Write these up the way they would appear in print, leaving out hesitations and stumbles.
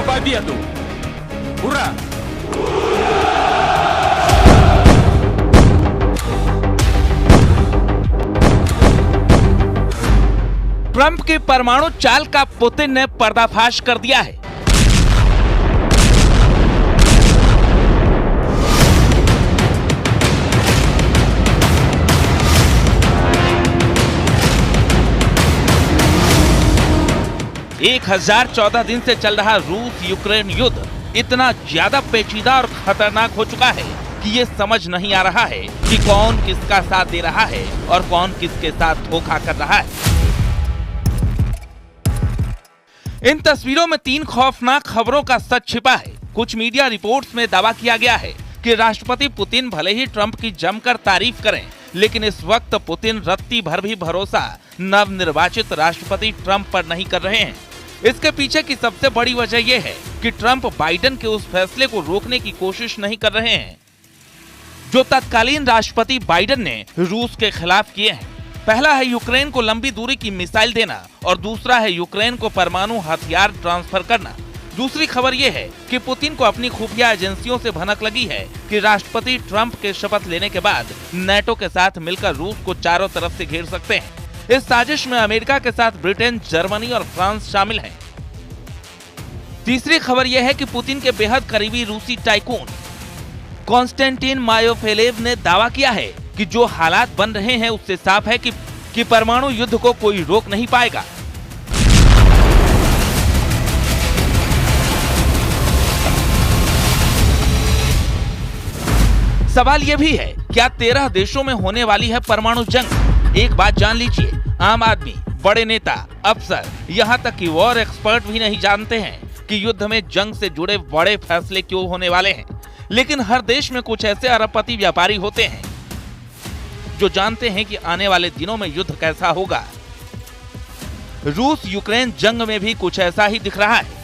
победу! Ура! Trump की परमाणु चाल का पुतिन ने पर्दाफाश कर दिया है। एक 1014 दिन से चल रहा रूस यूक्रेन युद्ध इतना ज्यादा पेचीदा और खतरनाक हो चुका है कि ये समझ नहीं आ रहा है कि कौन किसका साथ दे रहा है और कौन किसके साथ धोखा कर रहा है। इन तस्वीरों में 3 खौफनाक खबरों का सच छिपा है। कुछ मीडिया रिपोर्ट्स में दावा किया गया है कि राष्ट्रपति पुतिन भले ही ट्रंप की जमकर तारीफ करें, लेकिन इस वक्त पुतिन रत्ती भर भी भरोसा नवनिर्वाचित राष्ट्रपति ट्रंप पर नहीं कर रहे हैं। इसके पीछे की सबसे बड़ी वजह यह है कि ट्रंप बाइडेन के उस फैसले को रोकने की कोशिश नहीं कर रहे हैं जो तत्कालीन राष्ट्रपति बाइडेन ने रूस के खिलाफ किए हैं। पहला है यूक्रेन को लंबी दूरी की मिसाइल देना और दूसरा है यूक्रेन को परमाणु हथियार ट्रांसफर करना। दूसरी खबर यह है कि पुतिन को अपनी खुफिया एजेंसियों से भनक लगी है कि राष्ट्रपति ट्रंप के शपथ लेने के बाद नेटो के साथ मिलकर रूस को चारों तरफ से घेर सकते हैं। इस साजिश में अमेरिका के साथ ब्रिटेन, जर्मनी और फ्रांस शामिल हैं। तीसरी खबर यह है कि पुतिन के बेहद करीबी रूसी टाइकून कॉन्स्टेंटिन मायोफेलेव ने दावा किया है कि जो हालात बन रहे हैं उससे साफ है कि परमाणु युद्ध को कोई रोक नहीं पाएगा। सवाल यह भी है, क्या 13 देशों में होने वाली है परमाणु जंग? एक बात जान लीजिए, आम आदमी, बड़े नेता, अफसर, यहाँ तक कि वॉर एक्सपर्ट भी नहीं जानते हैं कि युद्ध में जंग से जुड़े बड़े फैसले क्यों होने वाले हैं। लेकिन हर देश में कुछ ऐसे अरबपति व्यापारी होते हैं जो जानते हैं कि आने वाले दिनों में युद्ध कैसा होगा। रूस यूक्रेन जंग में भी कुछ ऐसा ही दिख रहा है।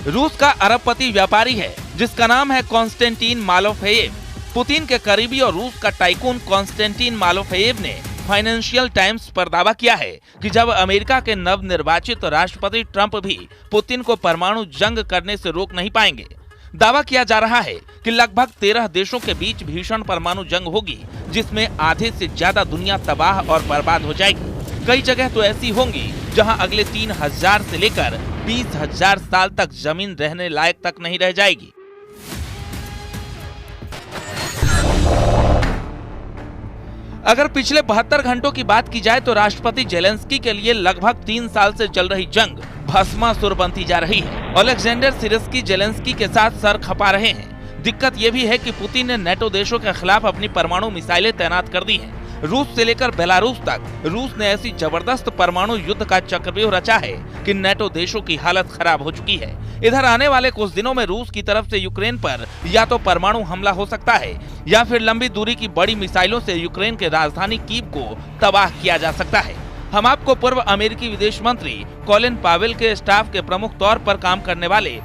रूस का अरबपति व्यापारी है जिसका नाम है कॉन्स्टेंटिन मालोफेयेव। पुतिन के करीबी और रूस का टाइकून कॉन्स्टेंटिन मालोफेयेव ने फाइनेंशियल टाइम्स पर दावा किया है कि जब अमेरिका के नवनिर्वाचित राष्ट्रपति ट्रंप भी पुतिन को परमाणु जंग करने से रोक नहीं पाएंगे। दावा किया जा रहा है कि लगभग 13 देशों के बीच भीषण परमाणु जंग होगी जिसमें आधे से ज्यादा दुनिया तबाह और बर्बाद हो जाएगी। कई जगह तो ऐसी होंगी जहां अगले 3000 से लेकर 20,000 साल तक जमीन रहने लायक तक नहीं रह जाएगी। अगर पिछले 72 घंटों की बात की जाए तो राष्ट्रपति जेलेंस्की के लिए लगभग 3 साल से चल रही जंग भस्मासुर बनती जा रही है। अलेक्जेंडर सिरस्की जेलेंस्की के साथ सर खपा रहे हैं। दिक्कत यह भी है कि पुतिन ने नेटो देशों के खिलाफ अपनी परमाणु मिसाइलें तैनात कर दी हैं। रूस से लेकर बेलारूस तक रूस ने ऐसी जबरदस्त परमाणु युद्ध का चक्रव्यूह रचा है कि नेटो देशों की हालत खराब हो चुकी है। इधर आने वाले कुछ दिनों में रूस की तरफ से यूक्रेन पर या तो परमाणु हमला हो सकता है या फिर लंबी दूरी की बड़ी मिसाइलों से यूक्रेन के राजधानी कीव को तबाह किया जा सकता है। हम आपको पूर्व अमेरिकी विदेश मंत्री कॉलिन पावेल के स्टाफ के प्रमुख तौर पर काम करने वाले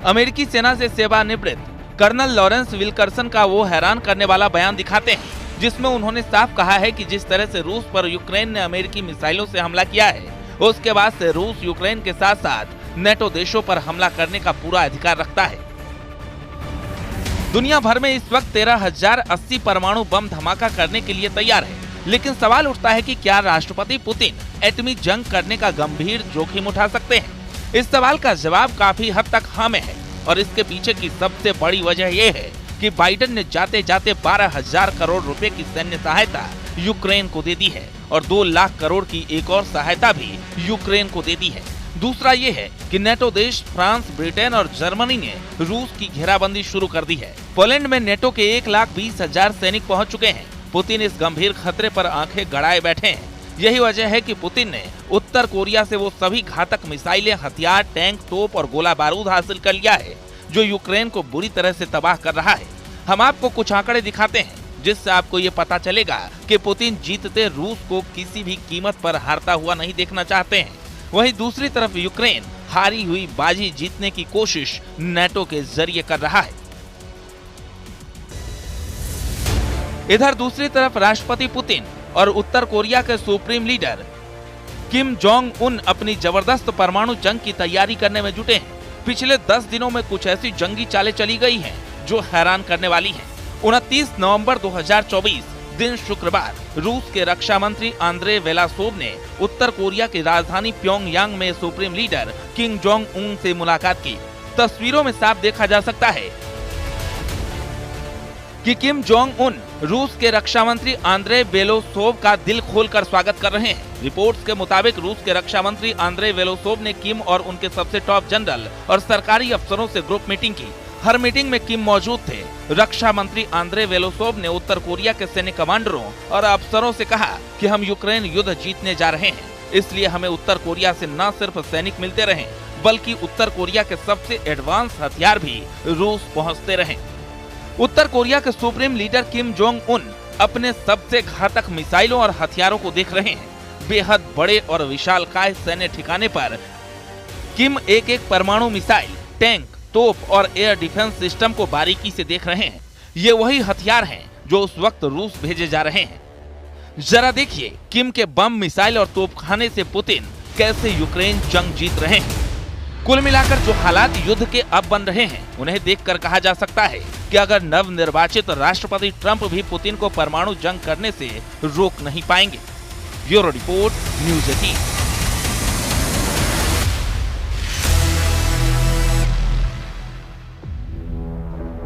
अमेरिकी सेना से सेवानिवृत्त कर्नल लॉरेंस विल्करसन का वो हैरान करने वाला बयान दिखाते हैं जिसमें उन्होंने साफ कहा है कि जिस तरह से रूस पर यूक्रेन ने अमेरिकी मिसाइलों से हमला किया है, उसके बाद से रूस यूक्रेन के साथ साथ नेटो देशों पर हमला करने का पूरा अधिकार रखता है। दुनिया भर में इस वक्त 13,080 परमाणु बम धमाका करने के लिए तैयार है। लेकिन सवाल उठता है कि क्या राष्ट्रपति पुतिन एटमी जंग करने का गंभीर जोखिम उठा सकते हैं? इस सवाल का जवाब काफी हद तक हाँ में है और इसके पीछे की सबसे बड़ी वजह यह है कि बाइडेन ने जाते जाते 12,000 करोड़ रुपए की सैन्य सहायता यूक्रेन को दे दी है और 2 लाख करोड़ की एक और सहायता भी यूक्रेन को दे दी है। दूसरा ये है कि नेटो देश फ्रांस, ब्रिटेन और जर्मनी ने रूस की घेराबंदी शुरू कर दी है। पोलैंड में नेटो के 1,20,000 सैनिक पहुंच चुके हैं। पुतिन इस गंभीर खतरे पर आंखें गड़ाए बैठे हैं। यही वजह है कि पुतिन ने उत्तर कोरिया से वो सभी घातक मिसाइलें, हथियार, टैंक, तोप और गोला बारूद हासिल कर लिया है जो यूक्रेन को बुरी तरह से तबाह कर रहा है। हम आपको कुछ आंकड़े दिखाते हैं जिससे आपको ये पता चलेगा कि पुतिन जीतते रूस को किसी भी कीमत पर हारता हुआ नहीं देखना चाहते हैं। वहीं दूसरी तरफ यूक्रेन हारी हुई बाजी जीतने की कोशिश नेटो के जरिए कर रहा है। इधर दूसरी तरफ राष्ट्रपति पुतिन और उत्तर कोरिया के supreme leader Kim Jong Un अपनी जबरदस्त परमाणु जंग की तैयारी करने में जुटे हैं। पिछले 10 दिनों में कुछ ऐसी जंगी चालें चली गई हैं जो हैरान करने वाली हैं। 29 नवंबर 2024 दिन शुक्रवार रूस के रक्षा मंत्री आंद्रे वेलासोव ने उत्तर कोरिया की राजधानी प्योंगयांग में supreme leader Kim Jong Un से मुलाकात की। तस्वीरों में साफ देखा जा सकता है कि किम जोंग उन रूस के रक्षा मंत्री आंद्रे बेलोसोव का दिल खोलकर स्वागत कर रहे हैं। रिपोर्ट्स के मुताबिक रूस के रक्षा मंत्री आंद्रे बेलोसोव ने किम और उनके सबसे टॉप जनरल और सरकारी अफसरों से ग्रुप मीटिंग की। हर मीटिंग में किम मौजूद थे। रक्षा मंत्री आंद्रे बेलोसोव ने उत्तर कोरिया के सैन्य कमांडरों और अफसरों से कहा कि हम यूक्रेन युद्ध जीतने जा रहे हैं, इसलिए हमें उत्तर कोरिया से न सिर्फ सैनिक मिलते रहें बल्कि उत्तर कोरिया के सबसे एडवांस हथियार भी रूस पहुंचते रहें। उत्तर कोरिया के supreme leader Kim Jong Un अपने सबसे घातक मिसाइलों और हथियारों को देख रहे हैं। बेहद बड़े और विशालकाय सैन्य ठिकाने पर किम एक एक परमाणु मिसाइल, टैंक, तोप और एयर डिफेंस सिस्टम को बारीकी से देख रहे हैं। ये वही हथियार हैं जो उस वक्त रूस भेजे जा रहे हैं। जरा देखिए किम के बम, मिसाइल और तोपखाने से पुतिन कैसे यूक्रेन जंग जीत रहे हैं। कुल मिलाकर जो हालात युद्ध के अब बन रहे हैं उन्हें देखकर कहा जा सकता है कि अगर नवनिर्वाचित राष्ट्रपति ट्रंप भी पुतिन को परमाणु जंग करने से रोक नहीं पाएंगे। Bureau report, news 18।